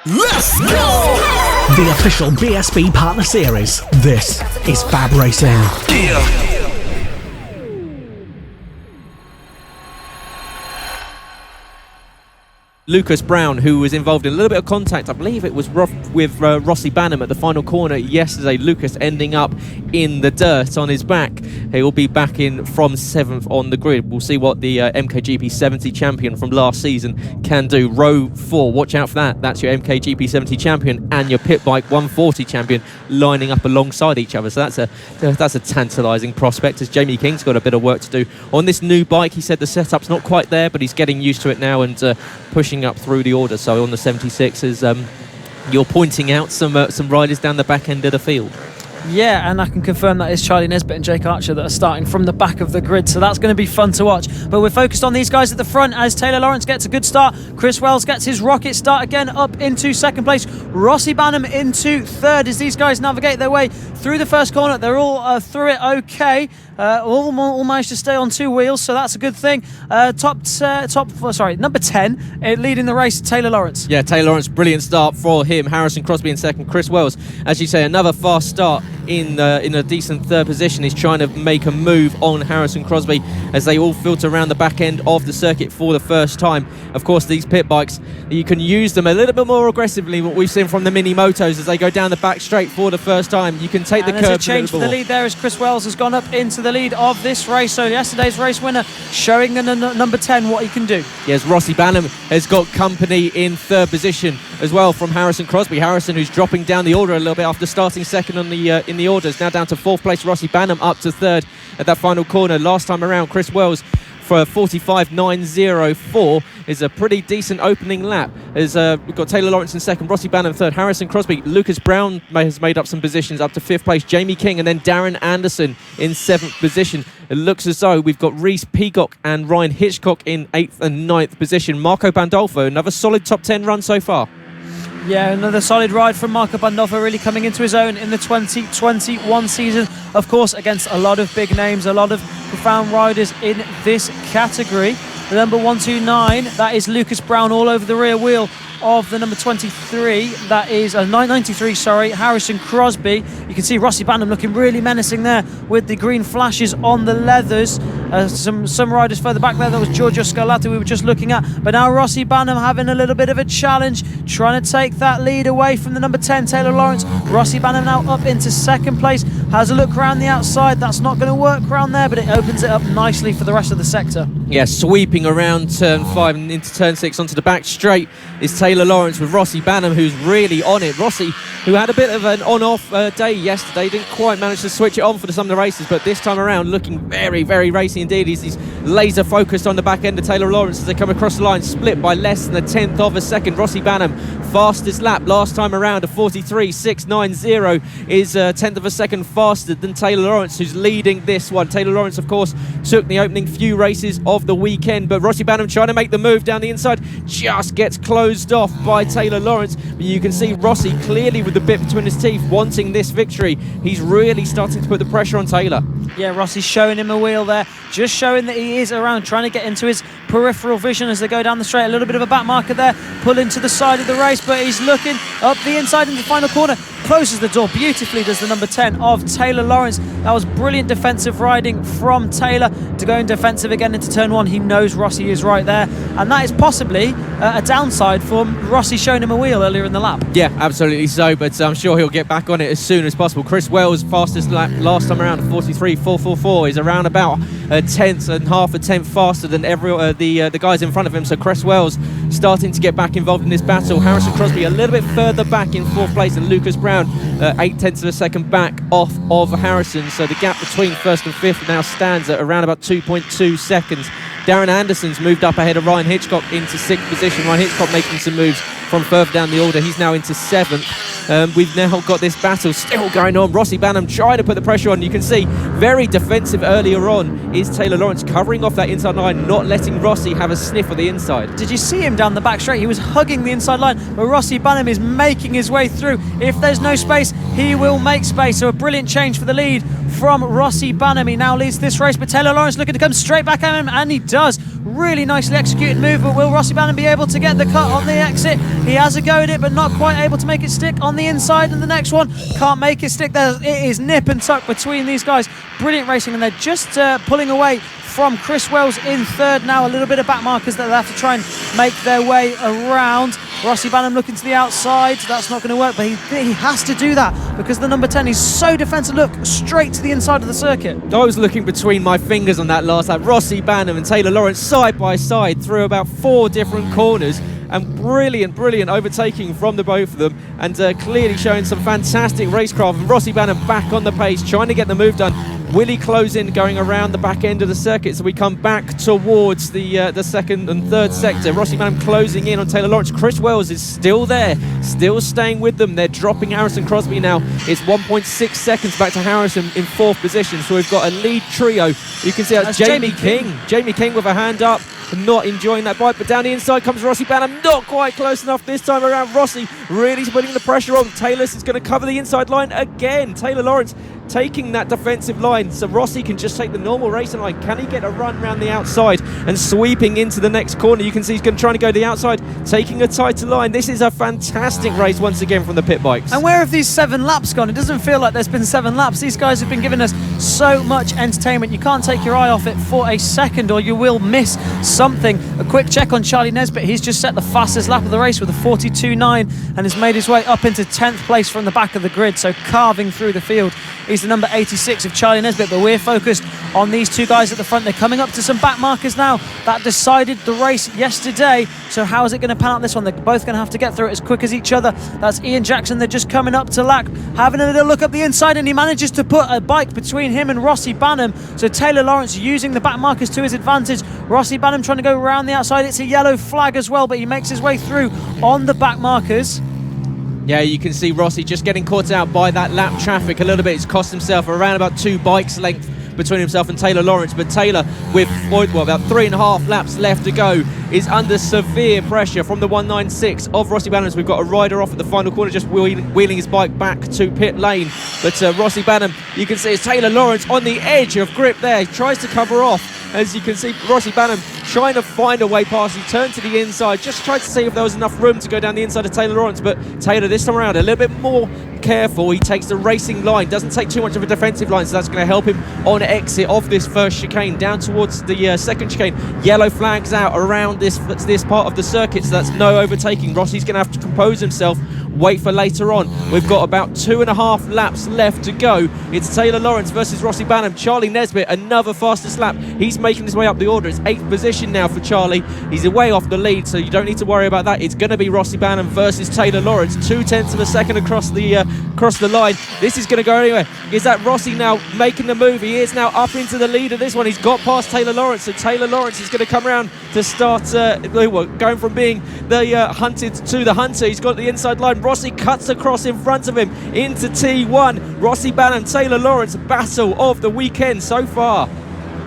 Let's go! The official BSB partner series. This is FAB-Racing. Yeah. Lucas Brown, who was involved in a little bit of contact, I believe it was with Rossi Banham at the final corner yesterday. Lucas ending up in the dirt on his back. He will be back in from 7th on the grid. We'll see what the MKGP 70 champion from last season can do. Row 4, watch out for that. That's your MKGP 70 champion and your Pitbike 140 champion lining up alongside each other. So that's a tantalising prospect, as Jamie King's got a bit of work to do on this new bike. He said the setup's not quite there, but he's getting used to it now and pushing up through the order. So on the 76s, you're pointing out some riders down the back end of the field. Yeah, and I can confirm that it's Charlie Nesbitt and Jake Archer that are starting from the back of the grid, so that's going to be fun to watch. But we're focused on these guys at the front as Taylor Lawrence gets a good start. Chris Wells gets his rocket start again up into second place. Rossi Banham into third as these guys navigate their way through the first corner. They're all through it okay. All managed to stay on two wheels, so that's a good thing. Number 10 leading the race, Taylor Lawrence. Yeah, Taylor Lawrence, brilliant start for him. Harrison Crosby in second. Chris Wells, as you say, another fast start in a decent third position. He's trying to make a move on Harrison Crosby as they all filter around the back end of the circuit for the first time. Of course, these pit bikes, you can use them a little bit more aggressively than what we've seen from the Minimotos as they go down the back straight for the first time. You can take the curb. There's a change for the lead there as Chris Wells has gone up into the lead of this race. So yesterday's race winner showing the number 10 what he can do. Yes, Rossi Banham has got company in third position as well from Harrison Crosby. Harrison, who's dropping down the order a little bit after starting second on the in the orders, now down to fourth place. Rossi Banham up to third at that final corner. Last time around, Chris Wells for 45.904 is a pretty decent opening lap. As we've got Taylor Lawrence in second, Rossi Banham third, Harrison Crosby, Lucas Brown has made up some positions up to fifth place, Jamie King, and then Darren Anderson in seventh position. It looks as though we've got Reese Peacock and Ryan Hitchcock in 8th and 9th position. Marco Pandolfo, another solid top 10 run so far. Yeah, another solid ride from Marco Pandolfo, really coming into his own in the 2021 season. Of course, against a lot of big names, a lot of profound riders in this category. The number 129, that is Lucas Brown all over the rear wheel of the number 23, that is 993, Harrison Crosby. You can see Rossi Banham looking really menacing there with the green flashes on the leathers. Some riders further back there, that was Giorgio Scarlatti we were just looking at, but now Rossi Banham having a little bit of a challenge, trying to take that lead away from the number 10, Taylor Lawrence. Rossi Banham now up into second place, has a look around the outside. That's not going to work around there, but it opens it up nicely for the rest of the sector. Yeah, sweeping around turn 5 and into turn 6 onto the back straight is Taylor Lawrence with Rossi Banham, who's really on it. Rossi, who had a bit of an on-off day yesterday, didn't quite manage to switch it on for some of the races, but this time around looking very, very racy indeed. He's laser focused on the back end of Taylor Lawrence as they come across the line, split by less than a tenth of a second. Rossi Banham, fastest lap last time around, a 43.690, is a tenth of a second faster than Taylor Lawrence, who's leading this one. Taylor Lawrence, of course, took the opening few races of the weekend, but Rossi Banham trying to make the move down the inside, just gets closed off by Taylor Lawrence. But you can see Rossi clearly with the bit between his teeth wanting this victory. He's really starting to put the pressure on Taylor. Yeah, Rossi's showing him a wheel there, just showing that he is around, trying to get into his peripheral vision as they go down the straight. A little bit of a back marker there, pulling to the side of the race, but he's looking up the inside in the final corner. Closes the door beautifully, does the number 10 of Taylor Lawrence. That was brilliant defensive riding from Taylor to go in defensive again into turn 1. He knows Rossi is right there, and that is possibly a downside for Rossi showing him a wheel earlier in the lap. Yeah, absolutely so, but I'm sure he'll get back on it as soon as possible. Chris Wells, fastest lap last time around, 43.444, is around about a tenth and half a tenth faster than the guys in front of him. So Chris Wells starting to get back involved in this battle. Harrison Crosby a little bit further back in fourth place, and Lucas Brown 8 tenths of a second back off of Harrison. So the gap between first and fifth now stands at around about 2.2 seconds. Darren Anderson's moved up ahead of Ryan Hitchcock into sixth position. Ryan Hitchcock making some moves from further down the order. He's now into seventh. We've now got this battle still going on. Rossi Banham trying to put the pressure on. You can see very defensive earlier on is Taylor Lawrence, covering off that inside line, not letting Rossi have a sniff of the inside. Did you see him down the back straight? He was hugging the inside line, but Rossi Banham is making his way through. If there's no space, he will make space. So a brilliant change for the lead from Rossi Banham. He now leads this race, but Taylor Lawrence looking to come straight back at him, and he does. Really nicely executed move, but will Rossi Banham be able to get the cut on the exit? He has a go at it, but not quite able to make it stick on the inside, and the next one can't make it stick there. It is nip and tuck between these guys. Brilliant racing, and they're just pulling away from Chris Wells in third now. A little bit of back markers that they'll have to try and make their way around. Rossi Banham looking to the outside. That's not going to work, but he has to do that because the number 10 is so defensive. Look straight to the inside of the circuit. I was looking between my fingers on that last lap. Rossi Banham and Taylor Lawrence side by side through about 4 different corners, and brilliant overtaking from the both of them, and clearly showing some fantastic racecraft. And Rossi Banham back on the pace, trying to get the move done. Will he close in going around the back end of the circuit so we come back towards the second and third sector? Rossi Banham closing in on Taylor Lawrence. Chris Wells is still there, still staying with them. They're dropping Harrison Crosby now. It's 1.6 seconds back to Harrison in 4th position. So we've got a lead trio. You can see that's Jamie King. Jamie King with a hand up, not enjoying that bike, but down the inside comes Rossi Banham. Not quite close enough this time around. Rossi really putting the pressure on. Taylor is going to cover the inside line again. Taylor Lawrence taking that defensive line so Rossi can just take the normal racing line. Can he get a run around the outside and sweeping into the next corner? You can see he's going to try to go to the outside, taking a tighter line. This is a fantastic race once again from the pit bikes. And where have these 7 laps gone? It doesn't feel like there's been 7 laps. These guys have been giving us so much entertainment. You can't take your eye off it for a second or you will miss something. A quick check on Charlie Nesbitt. He's just set the fastest lap of the race with a 42.9 and has made his way up into 10th place from the back of the grid, so carving through the field. He's the number 86 of Charlie Nesbitt, but we're focused on these 2 guys at the front. They're coming up to some back markers now. That decided the race yesterday, so how is it going to pan out this one? They're both going to have to get through it as quick as each other. That's Ian Jackson. They're just coming up to Lack, having a little look up the inside, and he manages to put a bike between him and Rossi Banham. So Taylor Lawrence using the back markers to his advantage. Rossi Banham trying to go around the outside. It's a yellow flag as well, but he makes his way through on the back markers. Yeah, you can see Rossi just getting caught out by that lap traffic a little bit. He's cost himself around about 2 bikes length between himself and Taylor Lawrence, but Taylor with about 3.5 laps left to go is under severe pressure from the 196 of Rossi Banham. We've got a rider off at the final corner just wheeling his bike back to pit lane, but Rossi Banham, you can see it's Taylor Lawrence on the edge of grip there. He tries to cover off. As you can see, Rossi Banham trying to find a way past. He turned to the inside, just tried to see if there was enough room to go down the inside of Taylor Lawrence, but Taylor this time around a little bit more careful. He takes the racing line, doesn't take too much of a defensive line, so that's going to help him on exit of this first chicane down towards the second chicane. Yellow flags out around this part of the circuit, so that's no overtaking. Rossi's going to have to compose himself, wait for later on. We've got about 2.5 laps left to go. It's Taylor Lawrence versus Rossi Banham. Charlie Nesbitt, another fastest lap. He's making his way up the order. It's 8th position now for Charlie. He's away off the lead, so you don't need to worry about that. It's going to be Rossi Banham versus Taylor Lawrence. 0.2 of a second across the line. This is going to go anywhere. Is that Rossi now making the move? He is now up into the lead of this one. He's got past Taylor Lawrence, so Taylor Lawrence is going to come around to start going from being the hunted to the hunter. He's got the inside line. Rossi cuts across in front of him into T1. Rossi Banham, Taylor Lawrence, battle of the weekend so far.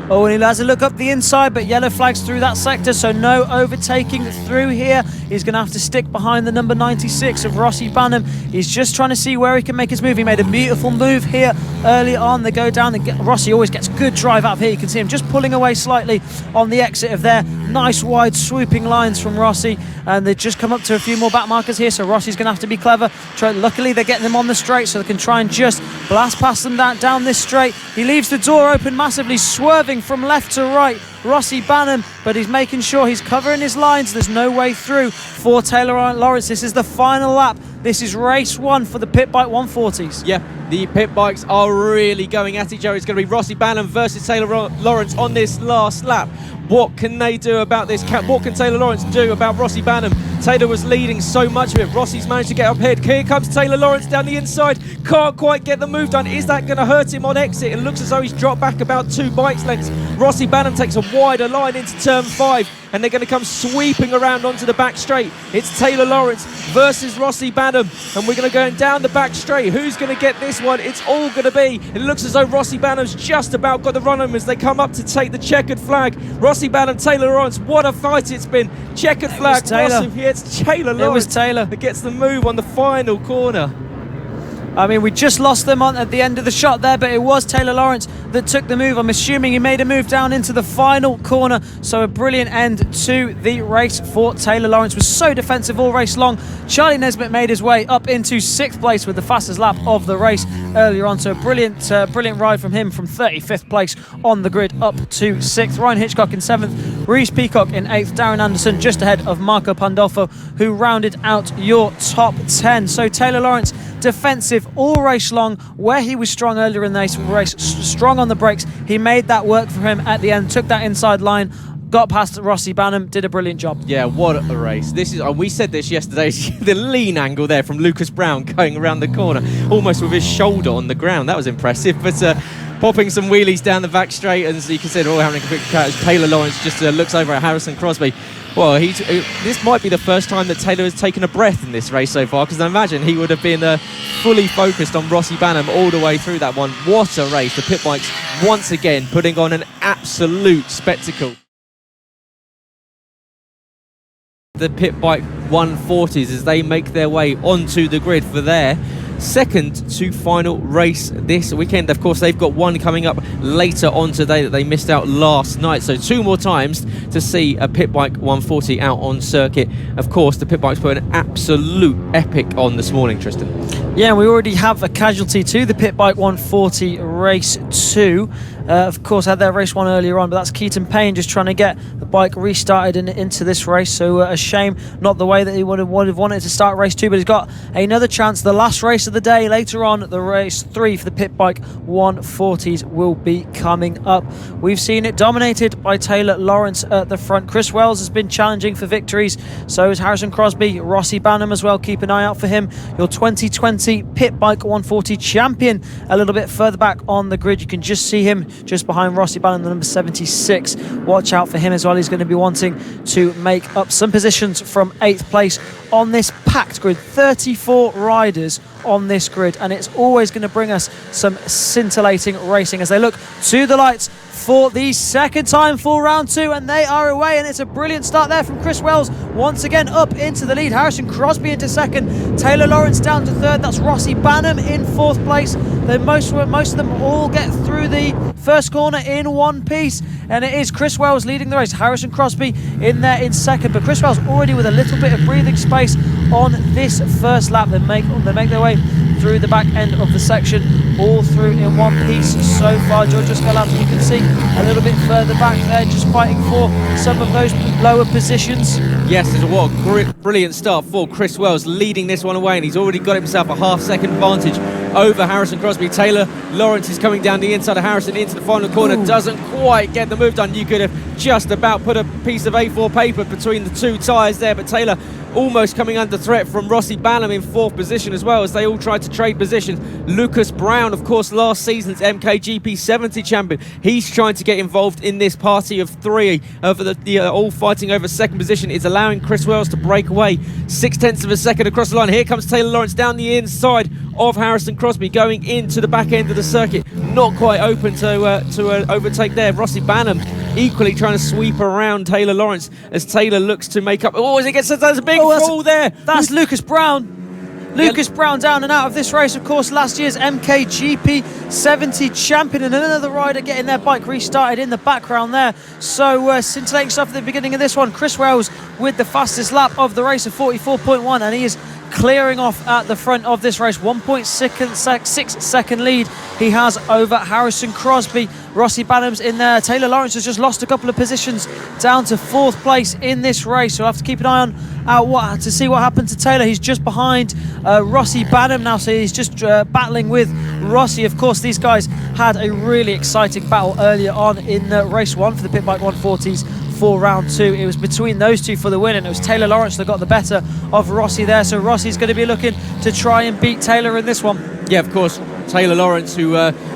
Oh, and he has a look up the inside, but yellow flags through that sector, so no overtaking through here. He's going to have to stick behind the number 96 of Rossi Banham. He's just trying to see where he can make his move. He made a beautiful move here early on. They go down, Rossi always gets good drive out of here. You can see him just pulling away slightly on the exit of there. Nice wide swooping lines from Rossi, and they just come up to a few more back markers here, so Rossi's going to have to be clever. Luckily they're getting them on the straight, so they can try and just blast past them down this straight. He leaves the door open massively, swerving from left to right, Rossi Banham, but he's making sure he's covering his lines. There's no way through for Taylor Lawrence. This is the final lap. This is race 1 for the Pitbike 140s. Yeah, the pit bikes are really going at each other. It's going to be Rossi Banham versus Taylor Lawrence on this last lap. What can they do about this? What can Taylor Lawrence do about Rossi Banham? Taylor was leading so much of it. Rossi's managed to get up ahead. Here comes Taylor Lawrence down the inside. Can't quite get the move done. Is that going to hurt him on exit? It looks as though he's dropped back about 2 bikes lengths. Rossi Banham takes a wider line into turn 5, and they're going to come sweeping around onto the back straight. It's Taylor Lawrence versus Rossi Banham, and we're going to go down the back straight. Who's going to get this one? It's all going to be, it looks as though Rossi Banham's just about got the run on him as they come up to take the checkered flag. Rossi Banham, Taylor Lawrence, what a fight it's been. Checkered flag, Rossi, it's Taylor Lawrence. It was Taylor that gets the move on the final corner. I mean, we just lost them on at the end of the shot there, but it was Taylor Lawrence that took the move. I'm assuming he made a move down into the final corner. So a brilliant end to the race for Taylor Lawrence. Was so defensive all race long. Charlie Nesbitt made his way up into 6th place with the fastest lap of the race earlier on. So a brilliant ride from him from 35th place on the grid up to 6th. Ryan Hitchcock in 7th. Reese Peacock in 8th. Darren Anderson just ahead of Marco Pandolfo, who rounded out your top 10. So Taylor Lawrence, defensive all race long, where he was strong earlier in the race, strong on the brakes. He made that work for him at the end, took that inside line, got past Rossi Banham, did a brilliant job. Yeah, what a race. This is, we said this yesterday, the lean angle there from Lucas Brown going around the corner, almost with his shoulder on the ground. That was impressive, but popping some wheelies down the back straight, and you can see having a quick catch. Taylor Lawrence just looks over at Harrison Crosby. Well, this might be the first time that Taylor has taken a breath in this race so far, because I imagine he would have been fully focused on Rossi Banham all the way through that one. What a race. The Pitbikes once again putting on an absolute spectacle. The Pitbike 140s as they make their way onto the grid for their second to final race this weekend. Of course, they've got one coming up later on today that they missed out last night, so 2 more times to see a Pitbike 140 out on circuit. Of course, the Pitbikes put an absolute epic on this morning, Trystan. Yeah, we already have a casualty to the Pitbike 140 race 2. Of course, had their race 1 earlier on, but that's Keaton Payne just trying to get the bike restarted into this race. So a shame, not the way that he would have wanted to start race 2, but he's got another chance. The last race of the day later on, the race 3 for the Pitbike 140s will be coming up. We've seen it dominated by Taylor Lawrence at the front. Chris Wells has been challenging for victories, so is Harrison Crosby, Rossi Banham as well. Keep an eye out for him. Your 2020 Pitbike 140 champion a little bit further back on the grid. You can just see him just behind Rossi Banham, the number 76. Watch out for him as well. He's going to be wanting to make up some positions from 8th place on this packed grid. 34 riders on this grid, and it's always going to bring us some scintillating racing as they look to the lights for the second time for round 2, and they are away, and it's a brilliant start there from Chris Wells once again up into the lead. Harrison Crosby into 2nd, Taylor Lawrence down to 3rd. That's Rossi Banham in 4th place. Most of them all get through the first corner in one piece, and it is Chris Wells leading the race. Harrison Crosby in there in 2nd, but Chris Wells already with a little bit of breathing space on this first lap. They make their way through the back end of the section, all through in one piece so far. George Scalab, you can see a little bit further back there, just fighting for some of those lower positions. Yes, what a brilliant start for Chris Wells, leading this one away, and he's already got himself a half-second advantage over Harrison Crosby. Taylor Lawrence is coming down the inside of Harrison into the final corner. Ooh. Doesn't quite get the move done. You could have just about put a piece of A4 paper between the 2 tyres there, but Taylor almost coming under threat from Rossi Banham in 4th position as well, as they all tried to trade positions. Lucas Brown, of course, last season's MKGP 70 champion, he's trying to get involved in this party of 3 of the all fighting over 2nd position. It's allowing Chris Wells to break away 0.6 of a second across the line. Here comes Taylor Lawrence down the inside of Harrison Crosby, going into the back end of the circuit. Not quite open to overtake there. Rossi Banham equally trying to sweep around Taylor Lawrence as Taylor looks to make up. Oh, as it gets, there's a big fall there. That's Lucas Brown. Lucas Brown down and out of this race. Of course, last year's MKGP 70 champion, and another rider getting their bike restarted in the background there. So scintillating stuff at the beginning of this one. Chris Wells with the fastest lap of the race of 44.1, and he is clearing off at the front of this race. 1.6 second lead he has over Harrison Crosby. Rossi Banham's in there. Taylor Lawrence has just lost a couple of positions down to 4th place in this race, so we'll have to keep an eye on to see what happened to Taylor. He's just behind Rossi Banham now, so he's just battling with Rossi. Of course, these guys had a really exciting battle earlier on in race 1 for the Pitbike 140s for round 2. It was between those two for the win, and it was Taylor Lawrence that got the better of Rossi there, so Rossi's going to be looking to try and beat Taylor in this one. Yeah, of course, Taylor Lawrence, who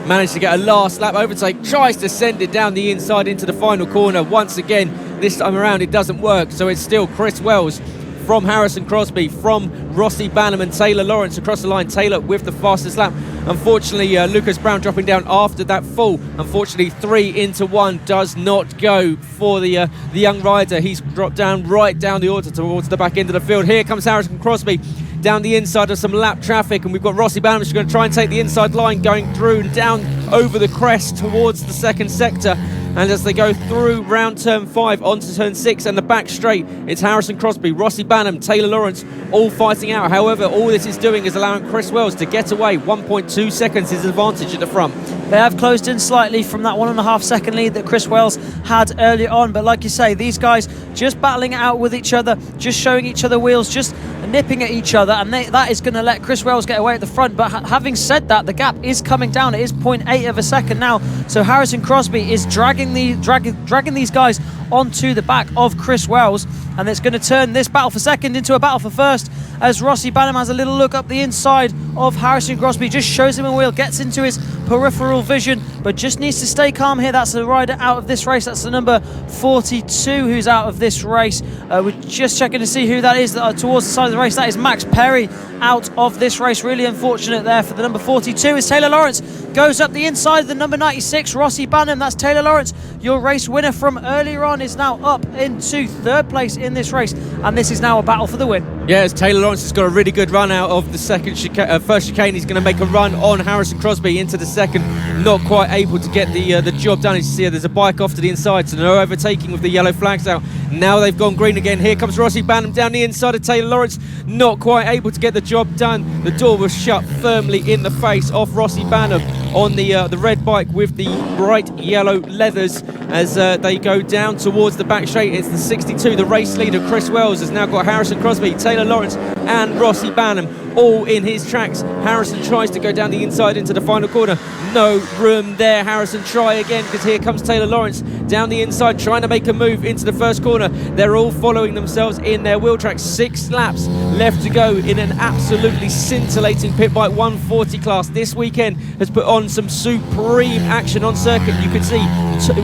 managed to get a last lap overtake, tries to send it down the inside into the final corner. Once again, this time around it doesn't work, so it's still Chris Wells from Harrison Crosby, from Rossi Banham and Taylor Lawrence across the line. Taylor with the fastest lap. Unfortunately, Lucas Brown dropping down after that fall. Unfortunately, 3 into 1 does not go for the young rider. He's dropped down right down the order towards the back end of the field. Here comes Harrison Crosby down the inside of some lap traffic, and we've got Rossi Banham who's going to try and take the inside line, going through and down over the crest towards the second sector. And as they go through round turn 5 onto turn 6 and the back straight, it's Harrison Crosby, Rossi Banham, Taylor Lawrence all fighting out. However, all this is doing is allowing Chris Wells to get away. 1.2 seconds is advantage at the front. They have closed in slightly from that 1.5 second lead that Chris Wells had earlier on, but like you say, these guys just battling it out with each other, just showing each other wheels, just nipping at each other, and that is going to let Chris Wells get away at the front. But having said that, the gap is coming down. It is 0.8 of a second now, so Harrison Crosby is dragging these guys onto the back of Chris Wells, and it's going to turn this battle for second into a battle for first as Rossi Banham has a little look up the inside of Harrison Crosby, just shows him a wheel, gets into his peripheral vision, but just needs to stay calm here. That's the rider out of this race. That's the number 42 who's out of this race. We're just checking to see who that is towards the side of the race. That is Max Perry out of this race. Really unfortunate there for the number 42 as Taylor Lawrence goes up the inside of the number 96, Rossi Banham. That's Taylor Lawrence, your race winner from earlier on, is now up into third place in this race, and this is now a battle for the win. Yeah, as Taylor Lawrence has got a really good run out of the first chicane. He's going to make a run on Harrison Crosby into the second, not quite able to get the job done. You see there's a bike off to the inside, so no overtaking with the yellow flags out. Now they've gone green again. Here comes Rossi Banham down the inside of Taylor Lawrence, not quite able to get the job done. The door was shut firmly in the face of Rossi Banham on the red bike with the bright yellow leathers as they go down towards the back straight. It's the 62, the race leader Chris Wells has now got Harrison Crosby, Taylor Lawrence and Rossi Banham all in his tracks. Harrison tries to go down the inside into the final corner. No room there. Harrison try again, because here comes Taylor Lawrence down the inside trying to make a move into the first corner. They're all following themselves in their wheel tracks. 6 laps left to go in an absolutely scintillating Pitbike 140 class. This weekend has put on some supreme action on circuit. You can see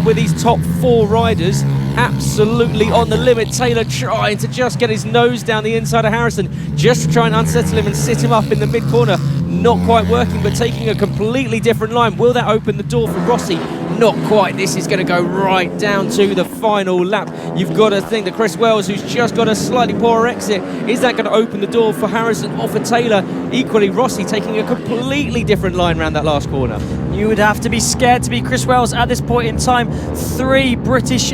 with these top 4 riders absolutely on the limit. Taylor trying to just get his nose down the inside of Harrison, just to try and unsettle him and sit him up in the mid corner. Not quite working, but taking a completely different line. Will that open the door for Rossi? Not quite. This is going to go right down to the final lap. You've got to think that Chris Wells, who's just got a slightly poorer exit, is that going to open the door for Harrison or for Taylor? Equally, Rossi taking a completely different line around that last corner. You would have to be scared to be Chris Wells at this point in time. 2 British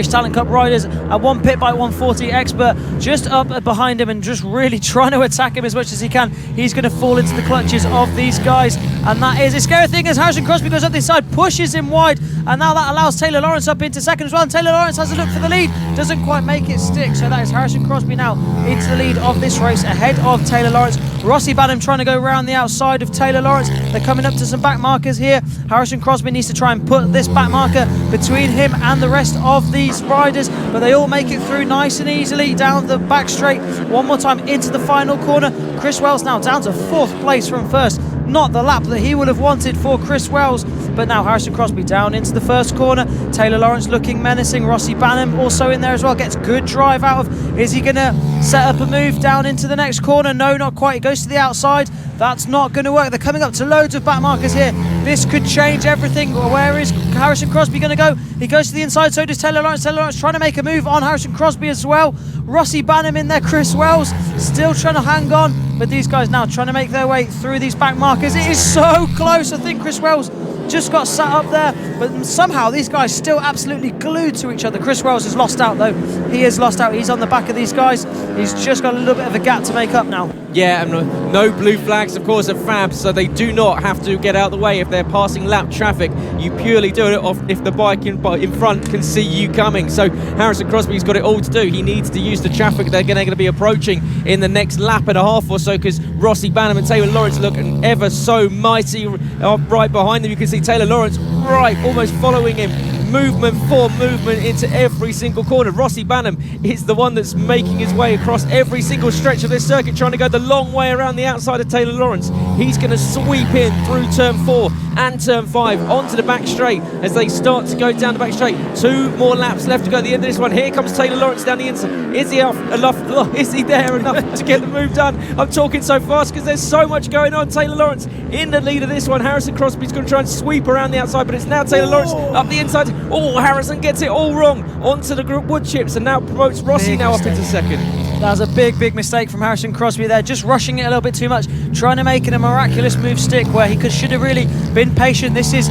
Talent Cup riders and 1 Pitbike 140 expert just up behind him and just really trying to attack him as much as he can. He's going to fall into the clutches of these guys, and that is a scary thing as Harrison Crosby goes up the side, pushes him wide, and now that allows Taylor Lawrence up into second as well. And Taylor Lawrence has a look for the lead, doesn't quite make it stick, so that is Harrison Crosby now into the lead of this race ahead of Taylor Lawrence. Rossi Banham trying to go around the outside of Taylor Lawrence. They're coming up to some back markers here. Harrison Crosby needs to try and put this back marker between him and the rest of these riders, but they all make it through nice and easily down the back straight. One more time into the final corner. Chris Wells now down to 4th place from first. Not the lap that he would have wanted for Chris Wells, but now Harrison Crosby down into the first corner. Taylor Lawrence looking menacing. Rossi Banham also in there as well, gets good drive out of. Is he going to set up a move down into the next corner? No, not quite. He goes to the outside. That's not going to work. They're coming up to loads of back markers here. This could change everything. Where is Harrison Crosby going to go? He goes to the inside, so does Taylor Lawrence. Taylor Lawrence trying to make a move on Harrison Crosby as well. Rossi Banham in there, Chris Wells still trying to hang on, but these guys now trying to make their way through these back markers. It is so close. I think Chris Wells just got sat up there, but somehow these guys still absolutely glued to each other. Chris Wells has lost out though. He has lost out. He's on the back of these guys. He's just got a little bit of a gap to make up now. Yeah, and no blue flags, of course, at FAB, so they do not have to get out of the way if they're passing lap traffic. You purely do it off if the bike in front can see you coming. So Harrison Crosby's got it all to do. He needs to use the traffic they're going to be approaching in the next lap and a half or so, because Rossi Banham and Taylor Lawrence look ever so mighty right behind them. You can see Taylor Lawrence right, almost following him. Movement for movement into every single corner. Rossi Banham is the one that's making his way across every single stretch of this circuit, trying to go the long way around the outside of Taylor Lawrence. He's going to sweep in through turn 4 and turn 5 onto the back straight as they start to go down the back straight. 2 more laps left to go at the end of this one. Here comes Taylor Lawrence down the inside. Is he enough? Is he there enough to get the move done? I'm talking so fast because there's so much going on. Taylor Lawrence in the lead of this one. Harrison Crosby's going to try and sweep around the outside, but it's now Taylor Lawrence up the inside. Oh, Harrison gets it all wrong onto the wood chips and now promotes Rossi now up into second. That was a big mistake from Harrison Crosby there, just rushing it a little bit too much, trying to make it a miraculous move stick where he should have really been patient. This is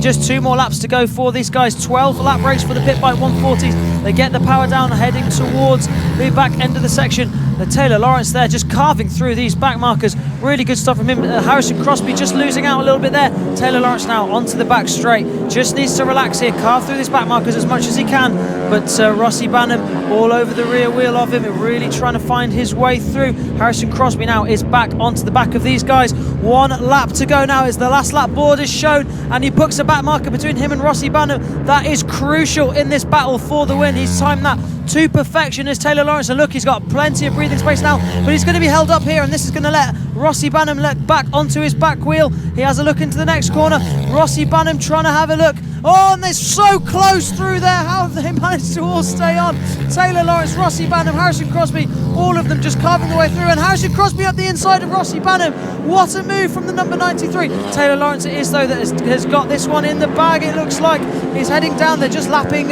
just 2 more laps to go for these guys. 12 lap race for the Pitbike 140s. They get the power down, heading towards the back end of the section. The Taylor Lawrence there just carving through these back markers. Really good stuff from him. Harrison Crosby just losing out a little bit there. Taylor Lawrence now onto the back straight. Just needs to relax here, carve through these back markers as much as he can. But Rossi Banham all over the rear wheel of him, really trying to find his way through. Harrison Crosby now is back onto the back of these guys. 1 lap to go now as the last lap board is shown, and he books a back marker between him and Rossi Banham. That is crucial in this battle for the win. He's timed that to perfection as Taylor Lawrence, and look, he's got plenty of breathing space now, but he's going to be held up here, and this is going to let Rossi Banham let back onto his back wheel. He has a look into the next corner. Rossi Banham trying to have a look. Oh, and they're so close through there. How have they managed to all stay on? Taylor Lawrence, Rossi Banham, Harrison Crosby, all of them just carving the way through, and Harrison Crosby up the inside of Rossi Banham. What a move from the number 93. Taylor Lawrence it is, though, that has got this one in the bag. It looks like he's heading down. They're just lapping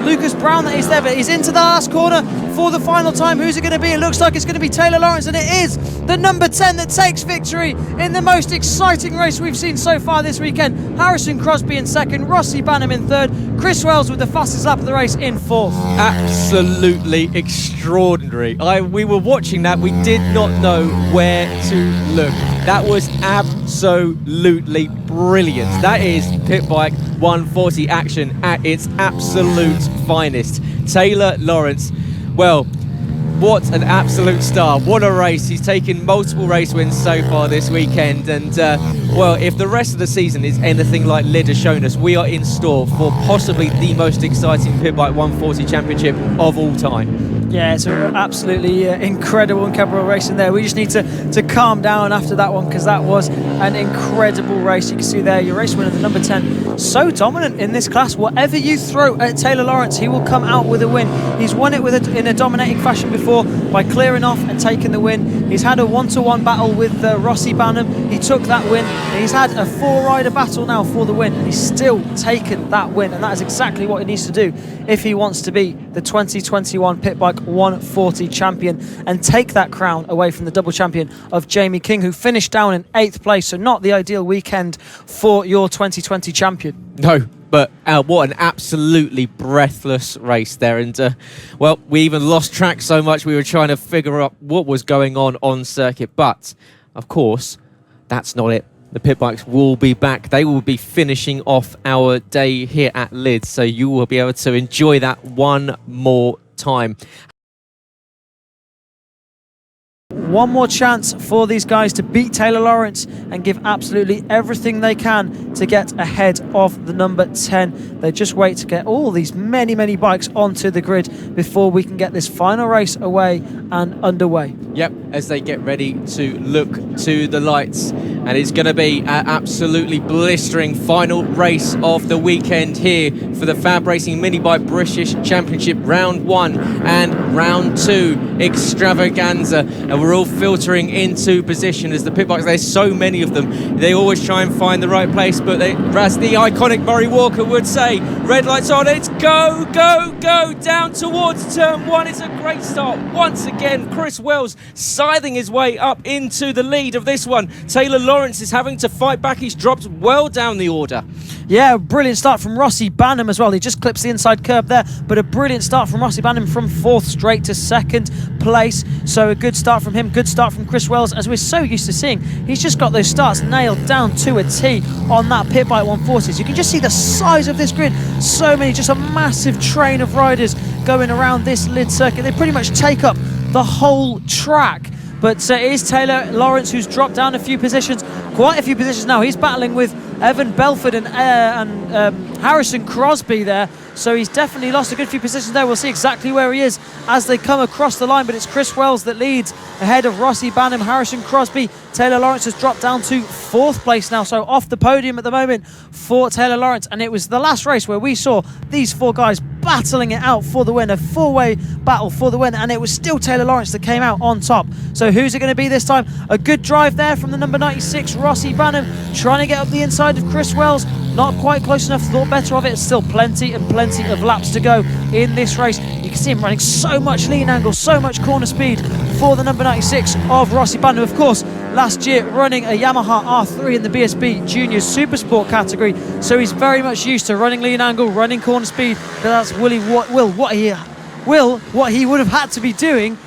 Lucas Brown that is there, but he's into the last corner for the final time. Who's it going to be? It looks like it's going to be Taylor Lawrence, and it is the number 10 that takes victory in the most exciting race we've seen so far this weekend. Harrison Crosby in second, Rossi Banham in third, Chris Wells with the fastest lap of the race in fourth. Absolutely extraordinary. We were watching that, we did not know where to look. That was absolutely brilliant. That is Pitbike 140 action at its absolute finest. Taylor Lawrence, well, what an absolute star. What a race. He's taken multiple race wins so far this weekend, and well, if the rest of the season is anything like Lydd has shown us, we are in store for possibly the most exciting Pitbike 140 championship of all time. Yeah, it's an absolutely incredible race in there. We just need to calm down after that one, because that was an incredible race. You can see there your race winner, the number 10, so dominant in this class. Whatever you throw at Taylor Lawrence, he will come out with a win. He's won it in a dominating fashion before by clearing off and taking the win. He's had a 1-to-1 battle with Rossi Banham. He took that win. He's had a 4-rider battle now for the win, and he's still taken that win, and that is exactly what he needs to do if he wants to be the 2021 Pitbike 140 champion and take that crown away from the double champion of Jamie King, who finished down in 8th place. So not the ideal weekend for your 2020 champion. No, but what an absolutely breathless race there. And well, we even lost track so much we were trying to figure out what was going on circuit. But of course, that's not it. The Pitbikes will be back. They will be finishing off our day here at Lydd, so you will be able to enjoy that one more time. One more chance for these guys to beat Taylor Lawrence and give absolutely everything they can to get ahead of the number 10. They just wait to get all these many bikes onto the grid before we can get this final race away and underway. Yep, as they get ready to look to the lights, and it's going to be an absolutely blistering final race of the weekend here for the FAB-Racing Minibike British Championship Round 1 and Round 2 extravaganza. And we're all filtering into position as the Pitbikes, there's so many of them, they always try and find the right place, but as the iconic Murray Walker would say, red lights on, it's go, go, go, down towards turn 1. It's a great start once again. Chris Wells scything his way up into the lead of this one. Taylor Lawrence is having to fight back. He's dropped well down the order. Yeah, brilliant start from Rossi Banham as well. He just clips the inside curb there, but a brilliant start from Rossi Banham from 4th straight to 2nd place. So a good start from him, good start from Chris Wells, as we're so used to seeing. He's just got those starts nailed down to a T on that Pitbike 140s. You can just see the size of this grid. So many, just a massive train of riders going around this Lydd circuit. They pretty much take up the whole track. But it is Taylor Lawrence who's dropped down a few positions, quite a few positions now. He's battling with Evan Belford and Harrison Crosby there. So he's definitely lost a good few positions there. We'll see exactly where he is as they come across the line. But it's Chris Wells that leads ahead of Rossi Banham, Harrison Crosby. Taylor Lawrence has dropped down to 4th place now. So off the podium at the moment for Taylor Lawrence. And it was the last race where we saw these 4 guys battling it out for the win, a 4-way battle for the win, and it was still Taylor Lawrence that came out on top. So who's it going to be this time? A good drive there from the number 96, Rossi Banham, trying to get up the inside of Chris Wells. not quite close enough, thought better of it. Still plenty and plenty of laps to go in this race. You can see him running so much lean angle, so much corner speed for the number 96 of Rossi Banham. Of course, last year running a Yamaha R3 in the BSB Junior Supersport category, so he's very much used to running lean angle, running corner speed. That's what he would have had to be doing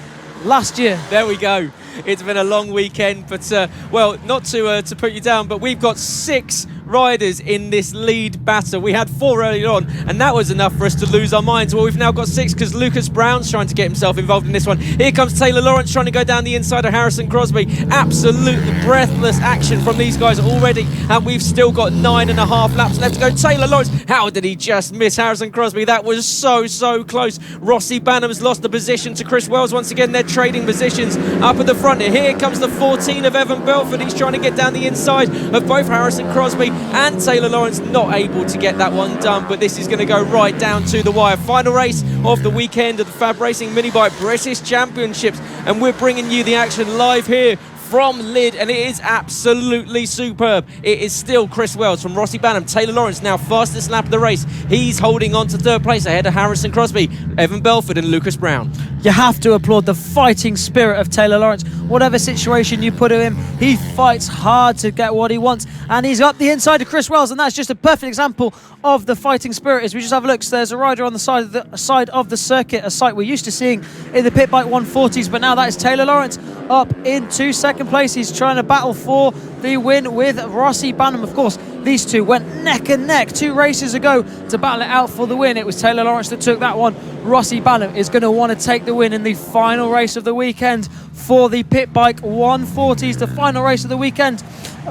last year. There we go. It's been a long weekend, but well, not to put you down, but we've got 6 riders in this lead battle. We had 4 early on, and that was enough for us to lose our minds. Well, we've now got 6 because Lucas Brown's trying to get himself involved in this one. Here comes Taylor Lawrence trying to go down the inside of Harrison Crosby. Absolutely breathless action from these guys already, and we've still got 9.5 laps left to go. Taylor Lawrence, how did he just miss Harrison Crosby? That was so close. Rossi Banham's lost the position to Chris Wells. Once again, they're trading positions up at the front. Here comes the 14 of Evan Belford. He's trying to get down the inside of both Harrison Crosby and Taylor Lawrence, not able to get that one done, but this is going to go right down to the wire. Final race of the weekend of the FAB-Racing Minibike British Championships, and we're bringing you the action live here from Lydd, and it is absolutely superb. It is still Chris Wells from Rossi Banham. Taylor Lawrence now fastest lap of the race. He's holding on to 3rd place ahead of Harrison Crosby, Evan Belford and Lucas Brown. You have to applaud the fighting spirit of Taylor Lawrence. Whatever situation you put him in, he fights hard to get what he wants, and he's up the inside of Chris Wells, and that's just a perfect example of the fighting spirit. As we just have a look, so there's a rider on the side of the circuit, a sight we're used to seeing in the Pitbike 140s, but now that is Taylor Lawrence up into 2nd place. He's trying to battle for the win with Rossi Banham. Of course, these two went neck and neck 2 races ago to battle it out for the win. It was Taylor Lawrence that took that one. Rossi Banham is going to want to take the win in the final race of the weekend for the Pitbike 140s, the final race of the weekend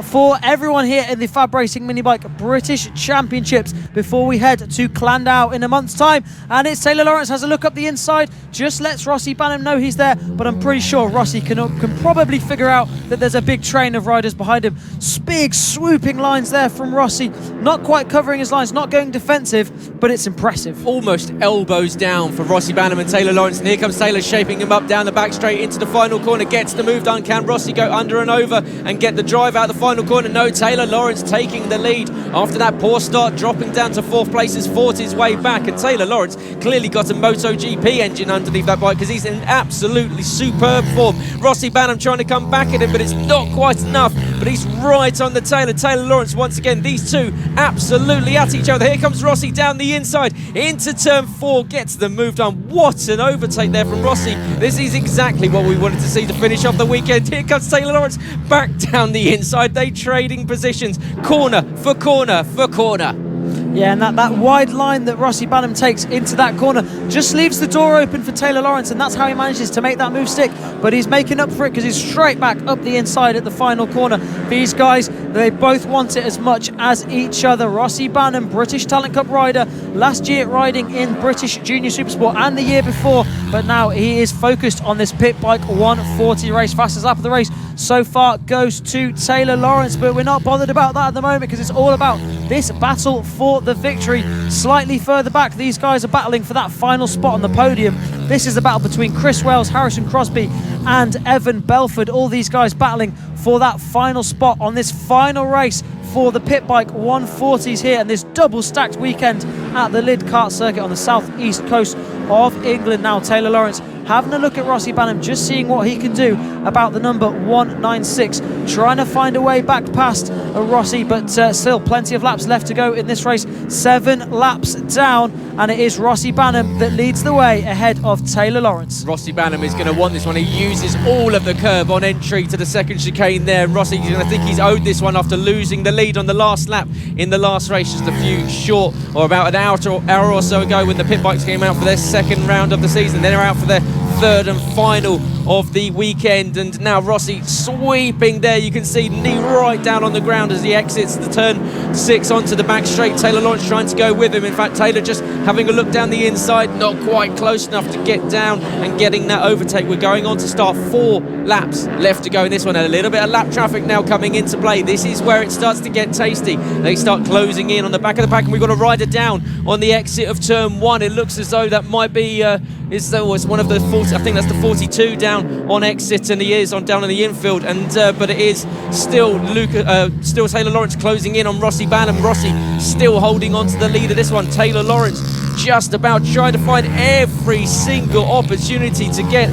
for everyone here in the FAB-Racing Minibike British Championships before we head to Clandau in a month's time. And it's Taylor Lawrence has a look up the inside, just lets Rossi Banham know he's there, but I'm pretty sure Rossi can probably figure out that there's a big train of riders behind him. Big swooping lines there from Rossi, not quite covering his lines, not going defensive, but it's impressive. Almost elbows down for Rossi Banham and Taylor Lawrence, and here comes Taylor shaping him up down the back straight into the final corner, gets the move done. Can Rossi go under and over and get the drive out the final corner? No, Taylor Lawrence taking the lead after that poor start, dropping down to 4th place, has fought his way back, and Taylor Lawrence clearly got a Moto GP engine underneath that bike because he's in absolutely superb form. Rossi Banham trying to come back at him, but it's not quite enough, but he's right on the Taylor Lawrence once again. These two absolutely at each other. Here comes Rossi down the inside into turn 4, gets the move done. What an overtake there from Rossi. This is exactly what we wanted to see to finish off the weekend. Here comes Taylor Lawrence back down the inside. They trading positions, corner for corner for corner. Yeah, and that wide line that Rossi Banham takes into that corner just leaves the door open for Taylor Lawrence, and that's how he manages to make that move stick. But he's making up for it because he's straight back up the inside at the final corner. These guys, they both want it as much as each other. Rossi Banham, British Talent Cup rider, last year riding in British Junior Supersport and the year before, but now he is focused on this Pitbike 140 race. Fastest lap of the race so far goes to Taylor Lawrence, but we're not bothered about that at the moment because it's all about this battle for the victory. Slightly further back, these guys are battling for that final spot on the podium. This is the battle between Chris Wells, Harrison Crosby and Evan Belford. All these guys battling for that final spot on this final race for the Pitbike 140s here and this double stacked weekend at the Lydd kart circuit on the southeast coast of England. Now Taylor Lawrence having a look at Rossi Banham, just seeing what he can do about the number 196, trying to find a way back past Rossi, but still plenty of laps left to go in this race. 7 laps down, and it is Rossi Banham that leads the way ahead of Taylor Lawrence. Rossi Banham is going to want this one. He uses all of the curb on entry to the second chicane there. Rossi is going to think he's owed this one after losing the lead on the last lap in the last race just a few short, or about an hour or so ago when the pit bikes came out for their second round of the season. Then they're out for their 3rd and final of the weekend, and now Rossi sweeping there. You can see knee right down on the ground as he exits the turn 6 onto the back straight. Taylor Lawrence trying to go with him. In fact, Taylor just having a look down the inside, not quite close enough to get down and getting that overtake. We're going on to start 4 laps left to go in this one. A little bit of lap traffic now coming into play. This is where it starts to get tasty. They start closing in on the back of the pack, and we've got a rider down on the exit of turn 1. It looks as though that might be it's one of the 40, I think that's the 42 down down on exit, and he is down on the infield, and but it is still Taylor Lawrence closing in on Rossi Banham. Rossi still holding on to the lead of this one. Taylor Lawrence just about trying to find every single opportunity to get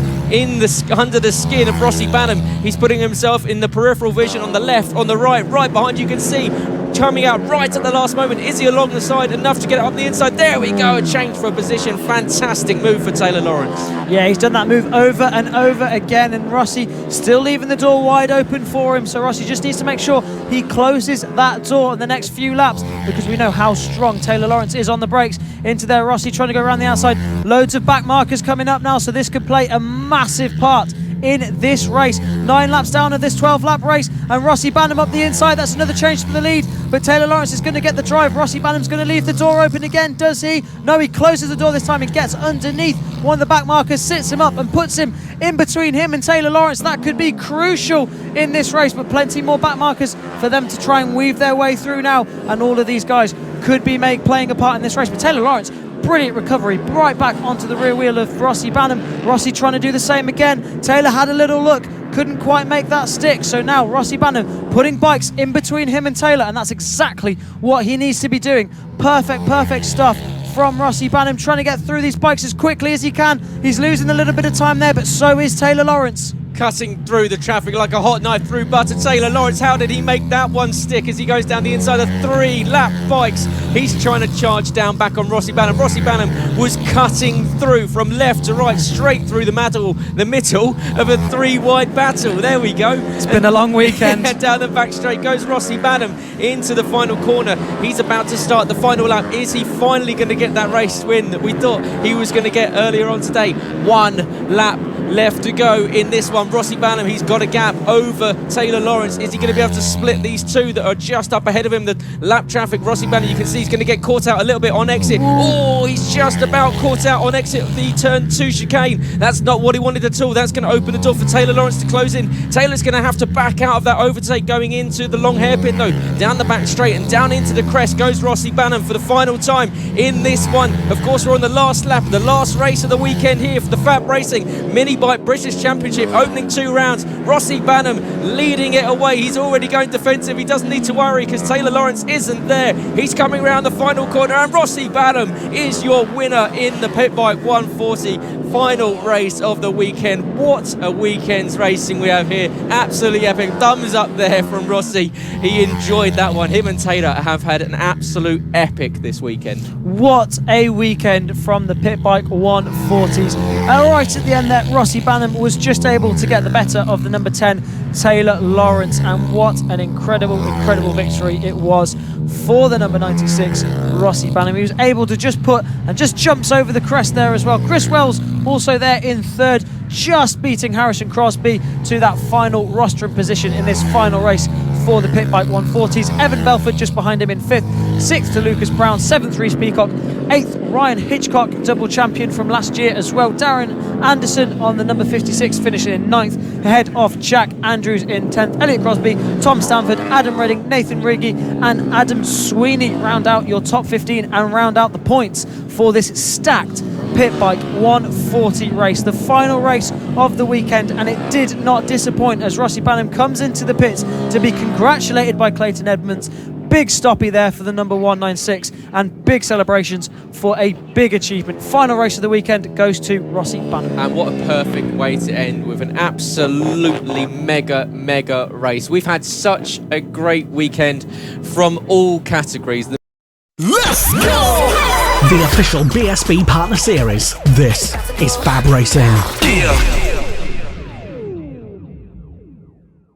under the skin of Rossi Banham. He's putting himself in the peripheral vision on the left, on the right behind. You can see coming out right at the last moment. Is he along the side enough to get it up the inside? There we go, a change for a position. Fantastic move for Taylor Lawrence. Yeah, he's done that move over and over again, and Rossi still leaving the door wide open for him. So Rossi just needs to make sure he closes that door in the next few laps, because we know how strong Taylor Lawrence is on the brakes. Into there, Rossi trying to go around the outside. Loads of back markers coming up now, so this could play a massive part in this race. 9 laps down of this 12-lap race, and Rossi Banham up the inside. That's another change for the lead, but Taylor Lawrence is going to get the drive. Rossi Banham's going to leave the door open again. Does he? No, he closes the door this time and gets underneath one of the back markers, sits him up and puts him in between him and Taylor Lawrence. That could be crucial in this race, but plenty more back markers for them to try and weave their way through now, and all of these guys could be playing a part in this race. But Taylor Lawrence, brilliant recovery, right back onto the rear wheel of Rossi Banham. Rossi trying to do the same again. Taylor had a little look, couldn't quite make that stick. So now Rossi Banham putting bikes in between him and Taylor, and that's exactly what he needs to be doing. Perfect stuff from Rossi Banham, trying to get through these bikes as quickly as he can. He's losing a little bit of time there, but so is Taylor Lawrence. Cutting through the traffic like a hot knife through butter. Taylor Lawrence, how did he make that one stick as he goes down the inside of 3-lap bikes? He's trying to charge down back on Rossi Banham. Rossi Banham was cutting through from left to right, straight through the middle of a 3-wide battle. There we go. It's been a long weekend. Down the back straight goes Rossi Banham into the final corner. He's about to start the final lap. Is he finally going to get that race win that we thought he was going to get earlier on today? 1 lap left to go in this one. Rossi Banham, he's got a gap over Taylor Lawrence. Is he going to be able to split these two that are just up ahead of him? The lap traffic, Rossi Banham, you can see he's going to get caught out a little bit on exit. Oh, he's just about caught out on exit of the turn 2 chicane. That's not what he wanted at all. That's going to open the door for Taylor Lawrence to close in. Taylor's going to have to back out of that overtake going into the long hairpin though. Down the back straight and down into the crest goes Rossi Banham for the final time in this one. Of course, we're on the last lap, the last race of the weekend here for the FAB-Racing Minibike British Championship, opening 2 rounds. Rossi Banham leading it away. He's already going defensive. He doesn't need to worry because Taylor Lawrence isn't there. He's coming around the final corner, and Rossi Banham is your winner in the Pitbike 140 final race of the weekend. What a weekend's racing we have here. Absolutely epic. Thumbs up there from Rossi. He enjoyed that one. Him and Taylor have had an absolute epic this weekend. What a weekend from the Pitbike 140s. Right at the end there, Rossi Banham was just able to get the better of the number 10, Taylor Lawrence, and what an incredible victory it was for the number 96, Rossi Banham. He was able to just jumps over the crest there as well. Chris Wells also there in third, just beating Harrison Crosby to that final rostrum position in this final race for the Pitbike 140s. Evan Belford just behind him in 5th, 6th to Lucas Brown, 7th Reece Peacock, 8th Ryan Hitchcock, double champion from last year as well. Darren Anderson on the number 56 finishing in 9th, ahead of Jack Andrews in 10th. Elliot Crosby, Tom Stanford, Adam Redding, Nathan Riggy and Adam Sweeney round out your top 15 and round out the points for this stacked Pitbike 140 race, the final race of the weekend, and it did not disappoint as Rossi Banham comes into the pits to be congratulated by Clayton Edmonds. Big stoppie there for the number 196 and big celebrations for a big achievement. Final race of the weekend goes to Rossi Banham. And what a perfect way to end with an absolutely mega race. We've had such a great weekend from all categories. Let's go! The official BSB Partner Series. This is FAB-Racing.